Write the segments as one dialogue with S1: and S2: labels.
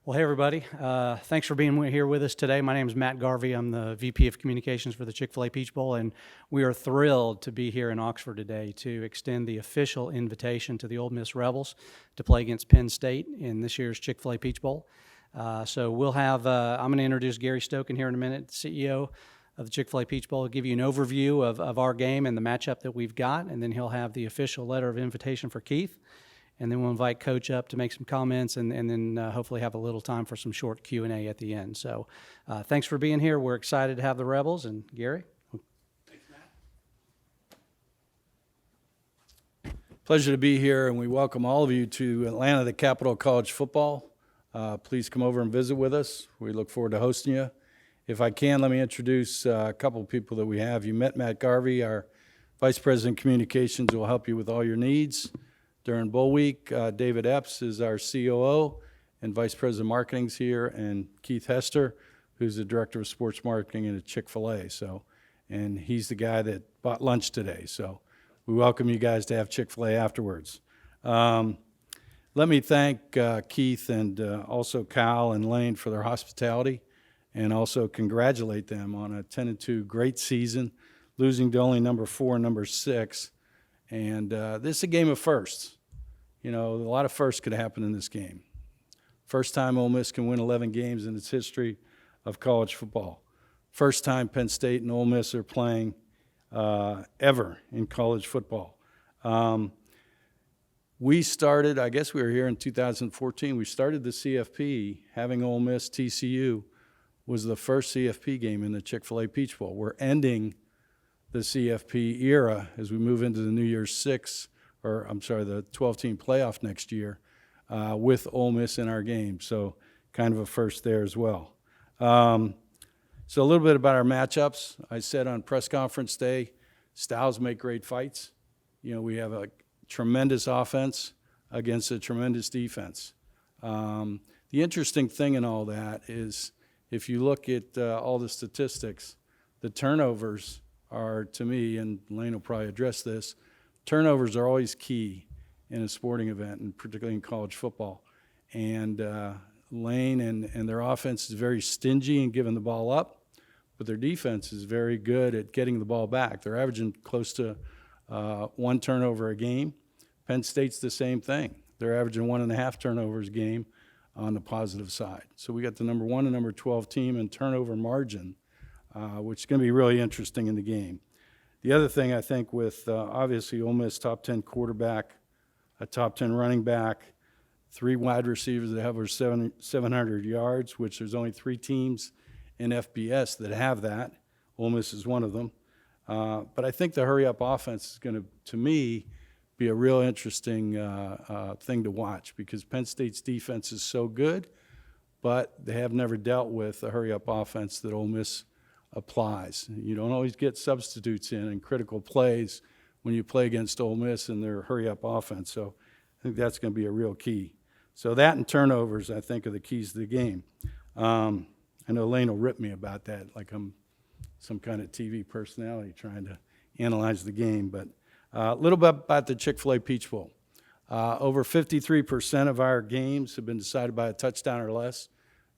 S1: Well, hey, everybody. Thanks for being here with us today. My name is Matt Garvey. I'm the VP of Communications for the Chick-fil-A Peach Bowl, and we are thrilled to be here in Oxford today to extend the official invitation to the Ole Miss Rebels to play against Penn State in this year's Chick-fil-A Peach Bowl. So we'll have, I'm going to introduce Gary Stoken here in a minute, CEO of the Chick-fil-A Peach Bowl, give you an overview of our game and the matchup that we've got, and then he'll have the official letter of invitation for Keith. And then we'll invite Coach up to make some comments and then hopefully have a little time for some short Q&A at the end. So thanks for being here. We're excited to have the Rebels. And Gary?
S2: Thanks, Matt. Pleasure to be here, and we welcome all of you to Atlanta, the capital of college football. Please come over and visit with us. We look forward to hosting you. If I can, let me introduce a couple of people that we have. You met Matt Garvey, our Vice President of Communications, who will help you with all your needs during Bowl Week. David Epps is our COO and Vice President of Marketing's here, and Keith Hester, who's the Director of Sports Marketing at Chick-fil-A. And he's the guy that bought lunch today. So we welcome you guys to have Chick-fil-A afterwards. Let me thank Keith and also Kyle and Lane for their hospitality, and also congratulate them on a 10-2 great season, losing to only number 4 and number 6. And this is a game of firsts. You know, a lot of firsts could happen in this game. First time Ole Miss can win 11 games in its history of college football. First time Penn State and Ole Miss are playing ever in college football. We started, I guess we were here in 2014, we started the CFP having Ole Miss TCU was the first CFP game in the Chick-fil-A Peach Bowl. We're ending the CFP era as we move into the New Year's the 12-team playoff next year with Ole Miss in our game. So kind of a first there as well. So a little bit about our matchups. I said on press conference day, styles make great fights. You know, we have a tremendous offense against a tremendous defense. The interesting thing in all that is if you look at all the statistics, the turnovers are, to me, and Lane will probably address this, turnovers are always key in a sporting event, and particularly in college football. And Lane and their offense is very stingy in giving the ball up, but their defense is very good at getting the ball back. They're averaging close to 1 turnover a game. Penn State's the same thing. They're averaging 1.5 turnovers a game on the positive side. So we got the number 1 and number 12 team in turnover margin, which is going to be really interesting in the game. The other thing I think with obviously Ole Miss top 10 quarterback, a top 10 running back, 3 wide receivers that have over 700 yards, which there's only 3 teams in FBS that have that. Ole Miss is one of them. But I think the hurry-up offense is going to me, be a real interesting thing to watch because Penn State's defense is so good, but they have never dealt with a hurry-up offense that Ole Miss applies. You don't always get substitutes in critical plays when you play against Ole Miss and their hurry-up offense. So I think that's going to be a real key. So that and turnovers, I think, are the keys to the game. I know Lane will rip me about that, like I'm some kind of TV personality trying to analyze the game. But a little bit about the Chick-fil-A Peach Bowl. Over 53% of our games have been decided by a touchdown or less.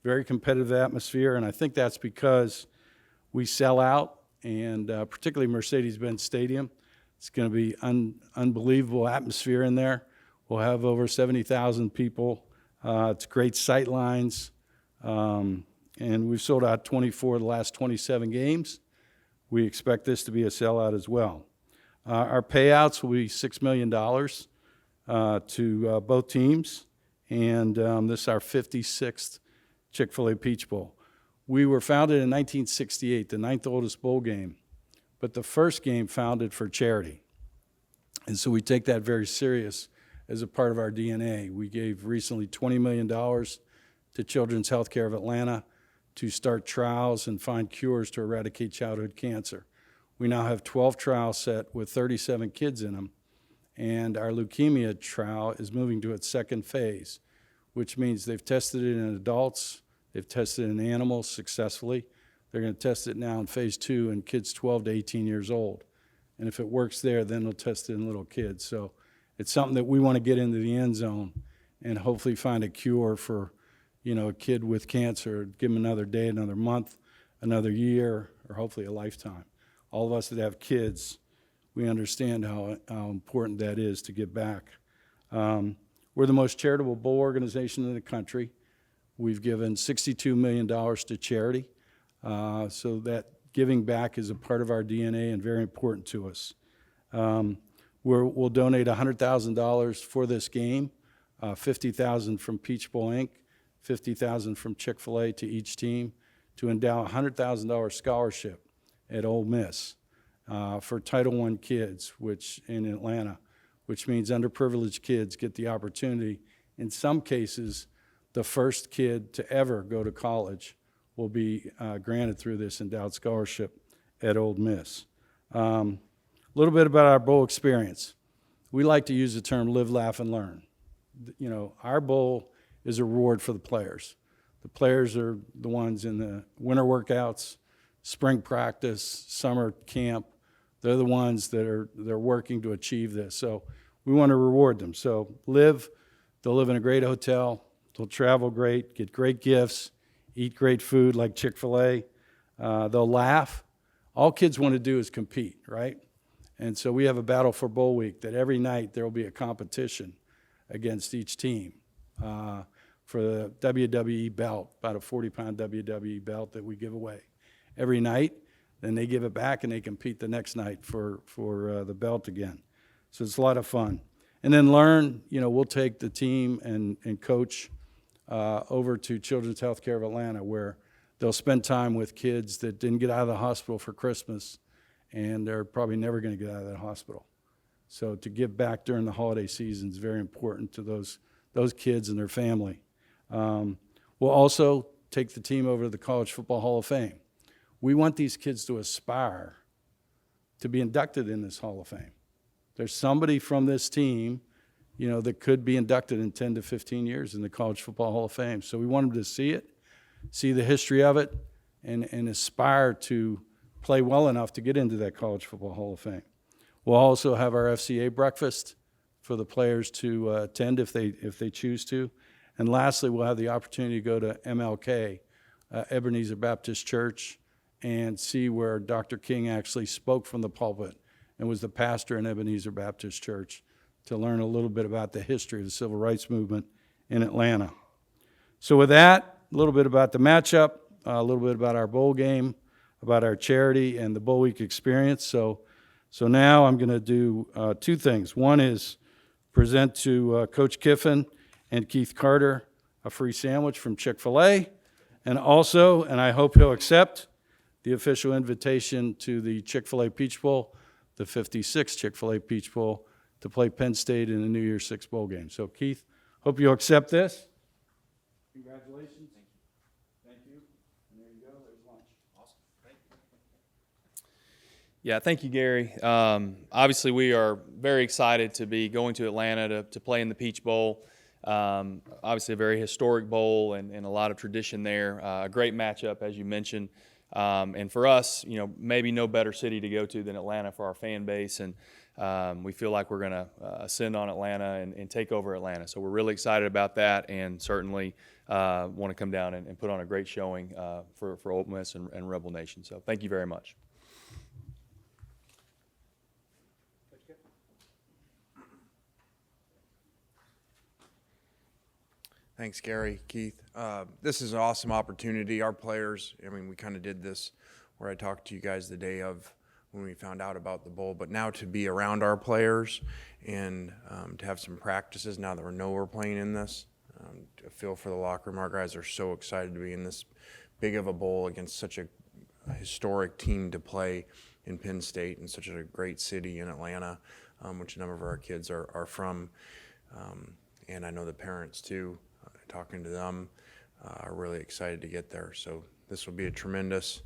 S2: Very competitive atmosphere, and I think that's because we sell out, and particularly Mercedes-Benz Stadium. It's going to be unbelievable atmosphere in there. We'll have over 70,000 people. It's great sight lines, and we've sold out 24 of the last 27 games. We expect this to be a sellout as well. Our payouts will be $6 million to both teams, and this is our 56th Chick-fil-A Peach Bowl. We were founded in 1968, the 9th oldest bowl game, but the first game founded for charity. And so we take that very serious as a part of our DNA. We gave recently $20 million to Children's Healthcare of Atlanta to start trials and find cures to eradicate childhood cancer. We now have 12 trials set with 37 kids in them, and our leukemia trial is moving to its second phase, which means they've tested it in adults, they've tested it in animals successfully. They're going to test it now in phase 2 in kids 12 to 18 years old. And if it works there, then they'll test it in little kids. So it's something that we want to get into the end zone and hopefully find a cure for a kid with cancer, give them another day, another month, another year, or hopefully a lifetime. All of us that have kids, we understand how important that is to give back. We're the most charitable bowl organization in the country. We've given $62 million to charity, so that giving back is a part of our DNA and very important to us. We'll donate $100,000 for this game, $50,000 from Peach Bowl Inc., $50,000 from Chick-fil-A to each team to endow a $100,000 scholarship at Ole Miss for Title I kids, which in Atlanta, which means underprivileged kids get the opportunity. In some cases, the first kid to ever go to college will be granted through this endowed scholarship at Ole Miss. A little bit about our bowl experience. We like to use the term live, laugh, and learn. Our bowl is a reward for the players. The players are the ones in the winter workouts, spring practice, summer camp. They're the ones they're working to achieve this. So we want to reward them. So they'll live in a great hotel, they'll travel great, get great gifts, eat great food like Chick-fil-A. They'll laugh. All kids want to do is compete, right? And so we have a Battle for Bowl Week that every night there will be a competition against each team for the WWE belt, about a 40-pound WWE belt that we give away every night. Then they give it back and they compete the next night for the belt again. So it's a lot of fun. And then learn, we'll take the team and coach over to Children's Healthcare of Atlanta, where they'll spend time with kids that didn't get out of the hospital for Christmas, and they're probably never going to get out of that hospital. So to give back during the holiday season is very important to those kids and their family. We'll also take the team over to the College Football Hall of Fame. We want these kids to aspire to be inducted in this Hall of Fame. There's somebody from this team, that could be inducted in 10 to 15 years in the College Football Hall of Fame. So we want them to see it, see the history of it, and aspire to play well enough to get into that College Football Hall of Fame. We'll also have our FCA breakfast for the players to attend if they choose to. And lastly, we'll have the opportunity to go to MLK, Ebenezer Baptist Church, and see where Dr. King actually spoke from the pulpit and was the pastor in Ebenezer Baptist Church, to learn a little bit about the history of the civil rights movement in Atlanta. So with that, a little bit about the matchup, a little bit about our bowl game, about our charity and the Bowl Week experience. So now I'm going to do two things. One is present to Coach Kiffin and Keith Carter a free sandwich from Chick-fil-A, and also, and I hope he'll accept, the official invitation to the Chick-fil-A Peach Bowl, the 56th Chick-fil-A Peach Bowl, to play Penn State in the New Year's Six bowl game. So Keith, hope you'll accept this. Congratulations. Thank you. And there you go. There's lunch.
S3: Awesome. Thank you. Yeah, thank you, Gary. Obviously, we are very excited to be going to Atlanta to play in the Peach Bowl. Obviously, a very historic bowl and a lot of tradition there. A great matchup, as you mentioned. And for us, maybe no better city to go to than Atlanta for our fan base. And we feel like we're going to ascend on Atlanta and take over Atlanta. So we're really excited about that, and certainly want to come down and put on a great showing for Ole Miss and Rebel Nation. So thank you very much.
S4: Thanks, Gary, Keith. This is an awesome opportunity. Our players, we kind of did this where I talked to you guys the day of when we found out about the bowl, but now to be around our players and to have some practices now that we know we're playing in this, to feel for the locker room. Our guys are so excited to be in this big of a bowl against such a historic team to play in Penn State and such a great city in Atlanta, which a number of our kids are from. And I know the parents too, talking to them, are really excited to get there. So this will be a tremendous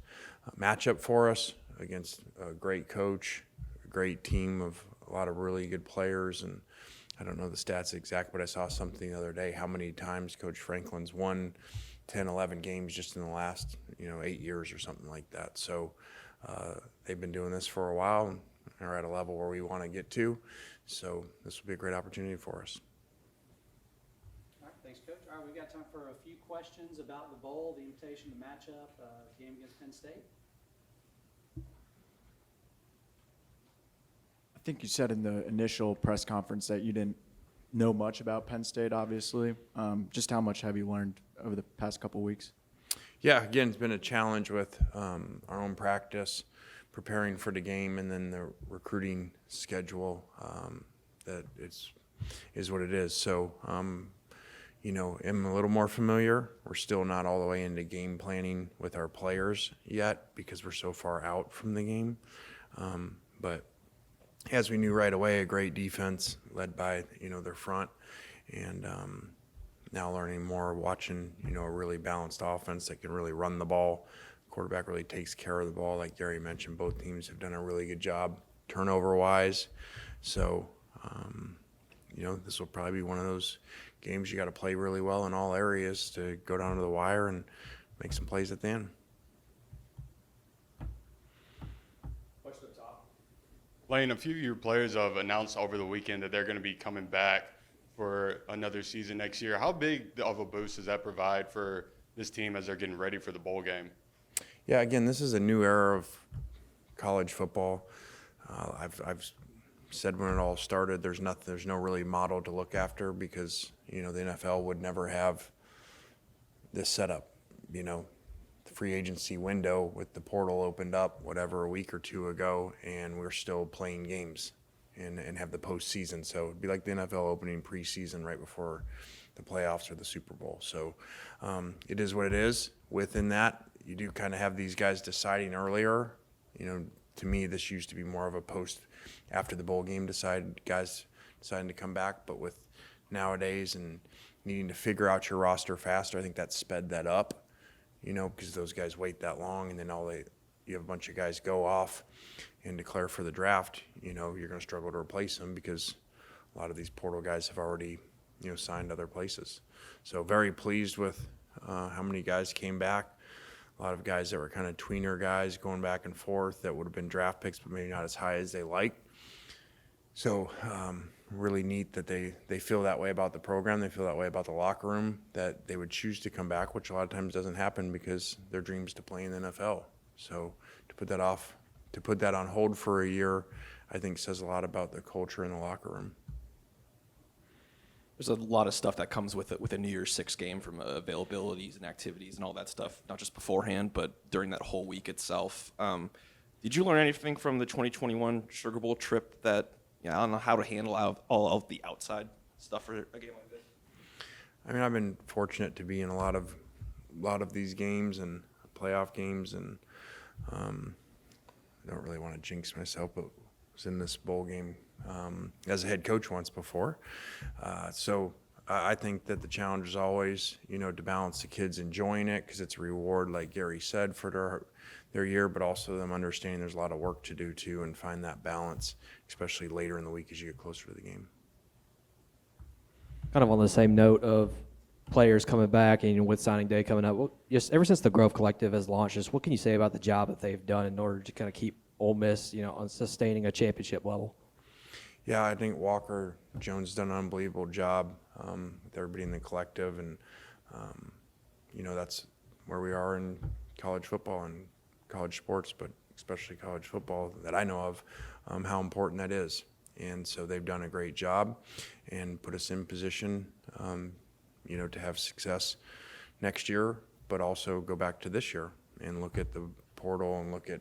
S4: matchup for us against a great coach, a great team of a lot of really good players. And I don't know the stats exact, but I saw something the other day, how many times Coach Franklin's won 10, 11 games just in the last 8 years or something like that. So they've been doing this for a while and are at a level where we want to get to. So this will be a great opportunity for us.
S1: All right, thanks, Coach. All right, we've got time for a few questions about the bowl, the invitation to match up, game against Penn State.
S5: I think you said in the initial press conference that you didn't know much about Penn State, obviously. Just how much have you learned over the past couple of weeks?
S4: Yeah, again, it's been a challenge with our own practice, preparing for the game, and then the recruiting schedule. That is what it is. So, I'm a little more familiar. We're still not all the way into game planning with our players yet because we're so far out from the game. But as we knew right away, a great defense led by their front, and now learning more, watching a really balanced offense that can really run the ball. Quarterback really takes care of the ball, like Gary mentioned. Both teams have done a really good job turnover-wise. So, this will probably be one of those games you got to play really well in all areas to go down to the wire and make some plays at the end.
S6: Lane, a few of your players have announced over the weekend that they're going to be coming back for another season next year. How big of a boost does that provide for this team as they're getting ready for the bowl game?
S4: Yeah, again, this is a new era of college football. I've said when it all started, there's no really model to look after because the NFL would never have this setup. The free agency window with the portal opened up a week or two ago, and we're still playing games and have the postseason. So it'd be like the NFL opening preseason right before the playoffs or the Super Bowl. So it is what it is. Within that, you do kind of have these guys deciding earlier. To me, this used to be more of a post after the bowl game guys deciding to come back. But with nowadays and needing to figure out your roster faster, I think that sped that up. Because those guys wait that long, and then you have a bunch of guys go off and declare for the draft. You're going to struggle to replace them because a lot of these portal guys have already signed other places. So very pleased with how many guys came back. A lot of guys that were kind of tweener guys going back and forth that would have been draft picks, but maybe not as high as they liked. So really neat that they feel that way about the program. They feel that way about the locker room, that they would choose to come back, which a lot of times doesn't happen because their dream is to play in the NFL. So to put that on hold for a year, I think says a lot about the culture in the locker room.
S7: There's a lot of stuff that comes with it with a New Year's Six game, from availabilities and activities and all that stuff, not just beforehand, but during that whole week itself. Did you learn anything from the 2021 Sugar Bowl trip that, I don't know how to handle all of the outside stuff for a game like this?
S4: I mean, I've been fortunate to be in a lot of these games and playoff games, and I don't really want to jinx myself, but was in this bowl game as a head coach once before. So I think that the challenge is always, to balance the kids enjoying it because it's a reward, like Gary said, for their year, but also them understanding there's a lot of work to do too, and find that balance, especially later in the week as you get closer to the game.
S8: Kind of on the same note of players coming back and with signing day coming up, just ever since the Grove Collective has launched, just what can you say about the job that they've done in order to kind of keep Ole Miss, on sustaining a championship level?
S4: Yeah, I think Walker Jones done an unbelievable job with everybody in the collective, and that's where we are in college football and college sports, but especially college football that I know of, how important that is. And so they've done a great job and put us in position, to have success next year, but also go back to this year and look at the portal and look at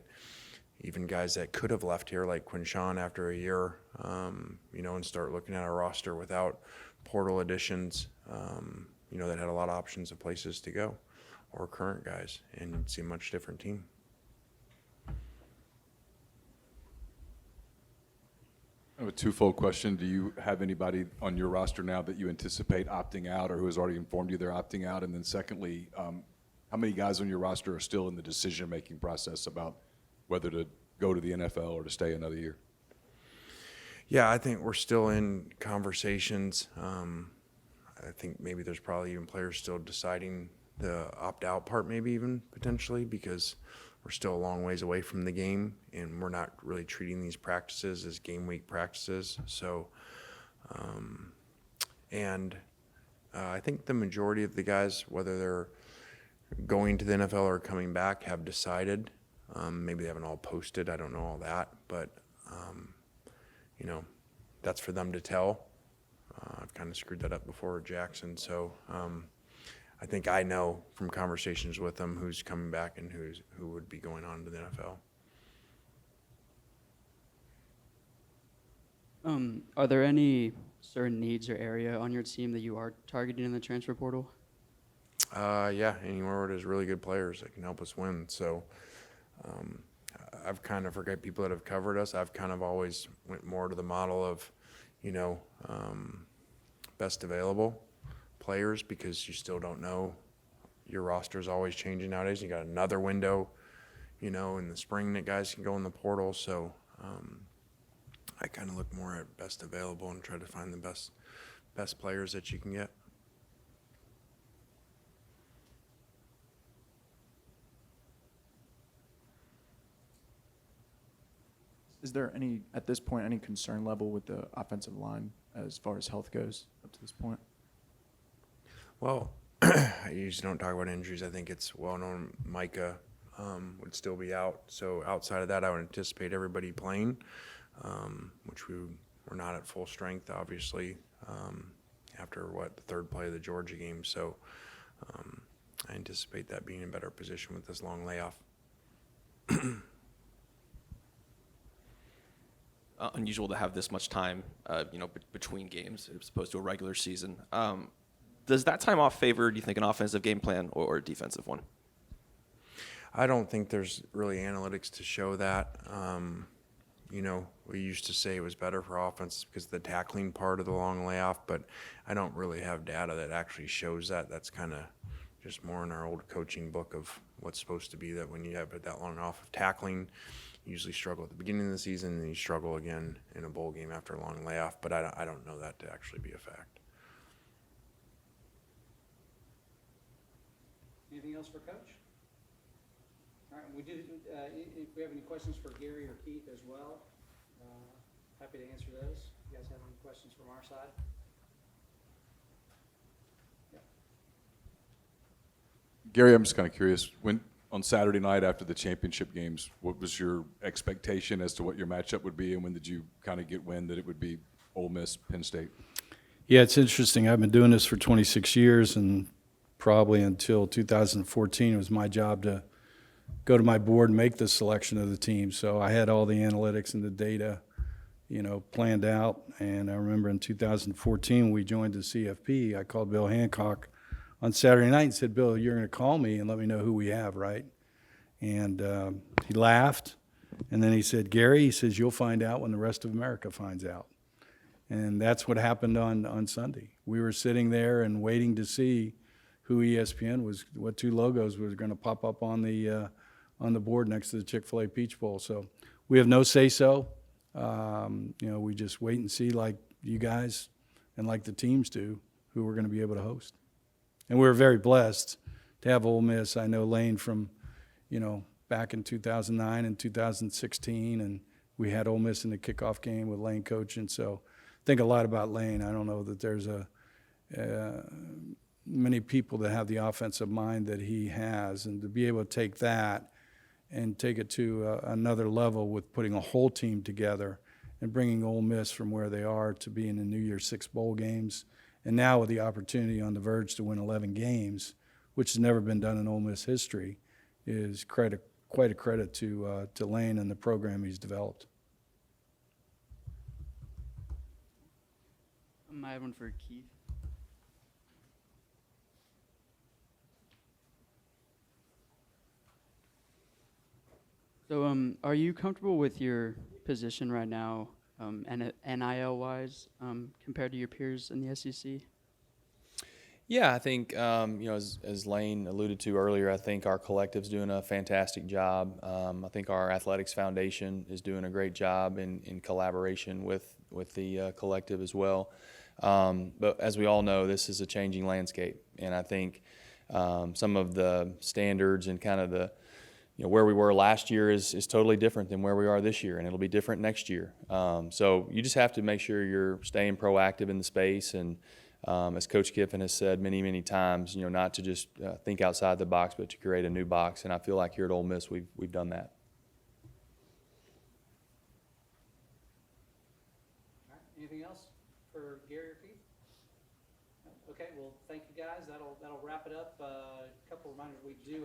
S4: even guys that could have left here, like Quinshawn after a year, and start looking at our roster without portal additions, that had a lot of options of places to go, or current guys, and you'd see a much different team.
S9: I have a twofold question. Do you have anybody on your roster now that you anticipate opting out, or who has already informed you they're opting out? And then secondly, how many guys on your roster are still in the decision-making process about whether to go to the NFL or to stay another year?
S4: Yeah, I think we're still in conversations. I think maybe there's probably even players still deciding the opt-out part, maybe even potentially, because we're still a long ways away from the game, and we're not really treating these practices as game week practices. So, and I think the majority of the guys, whether they're going to the NFL or coming back, have decided. Maybe they haven't all posted. I don't know all that, but you know, that's for them to tell. I've kind of screwed that up before with Jackson, so I think I know from conversations with them who's coming back and who would be going on to the NFL.
S10: Are there any certain needs or area on your team that you are targeting in the transfer portal?
S4: Yeah, anywhere where there's really good players that can help us win. So I've kind of forgot people that have covered us. I've kind of always went more to the model of, you know, best available players, because you still don't know. Your roster is always changing nowadays. You got another window, you know, in the spring that guys can go in the portal. So I kind of look more at best available and try to find the best players that you can get.
S5: Is there any, at this point, any concern level with the offensive line as far as health goes up to this point?
S4: Well, I usually don't talk about injuries. I think it's well known Micah would still be out. So outside of that, I would anticipate everybody playing, which we're not at full strength, obviously, after the third play of the Georgia game. So I anticipate that being in better position with this long layoff.
S7: Unusual to have this much time, between games as opposed to a regular season. Does that time off favor, do you think, an offensive game plan or a defensive one?
S4: I don't think there's really analytics to show that. We used to say it was better for offense because of the tackling part of the long layoff, but I don't really have data that actually shows that. That's kind of just more in our old coaching book of what's supposed to be, that when you have that long off of tackling, you usually struggle at the beginning of the season, and then you struggle again in a bowl game after a long layoff. But I don't know that to actually be a fact.
S1: Anything else for Coach? All right, if we have any questions for Gary or Keith as well, happy to answer those. You guys have any questions from our side? Yeah.
S9: Gary, I'm just kind of curious, on Saturday night after the championship games, what was your expectation as to what your matchup would be, and when did you kind of get wind that it would be Ole Miss, Penn State?
S2: Yeah, it's interesting. I've been doing this for 26 years, and probably until 2014 it was my job to go to my board and make the selection of the team. So I had all the analytics and the data, planned out. And I remember in 2014 when we joined the CFP, I called Bill Hancock on Saturday night and said, "Bill, you're going to call me and let me know who we have, right?" And he laughed. And then he said, "Gary," he says, "you'll find out when the rest of America finds out." And that's what happened on Sunday. We were sitting there and waiting to see who ESPN was, what two logos was going to pop up on the board next to the Chick-fil-A Peach Bowl. So we have no say-so. We just wait and see, like you guys and like the teams do, who we're going to be able to host. And we're very blessed to have Ole Miss. I know Lane from, back in 2009 and 2016, and we had Ole Miss in the kickoff game with Lane coaching. So think a lot about Lane. I don't know that there's many people that have the offensive mind that he has, and to be able to take that and take it to another level with putting a whole team together and bringing Ole Miss from where they are to being in New Year's 6 bowl games, and now with the opportunity on the verge to win 11 games, which has never been done in Ole Miss history, is quite a credit to Lane and the program he's developed.
S10: I have one for Keith. So, are you comfortable with your position right now, NIL-wise, compared to your peers in the SEC?
S3: Yeah, I think, as Lane alluded to earlier, I think our collective's doing a fantastic job. I think our athletics foundation is doing a great job in collaboration with the collective as well. But as we all know, this is a changing landscape, and I think some of the standards and kind of the where we were last year is totally different than where we are this year, and it'll be different next year. So you just have to make sure you're staying proactive in the space and as Coach Kiffin has said many, many times, not to just think outside the box, but to create a new box. And I feel like here at Ole Miss, we've done that.
S1: All right, anything else for Gary or Keith? No? Okay, well, thank you guys. That'll wrap it up. A couple reminders, we do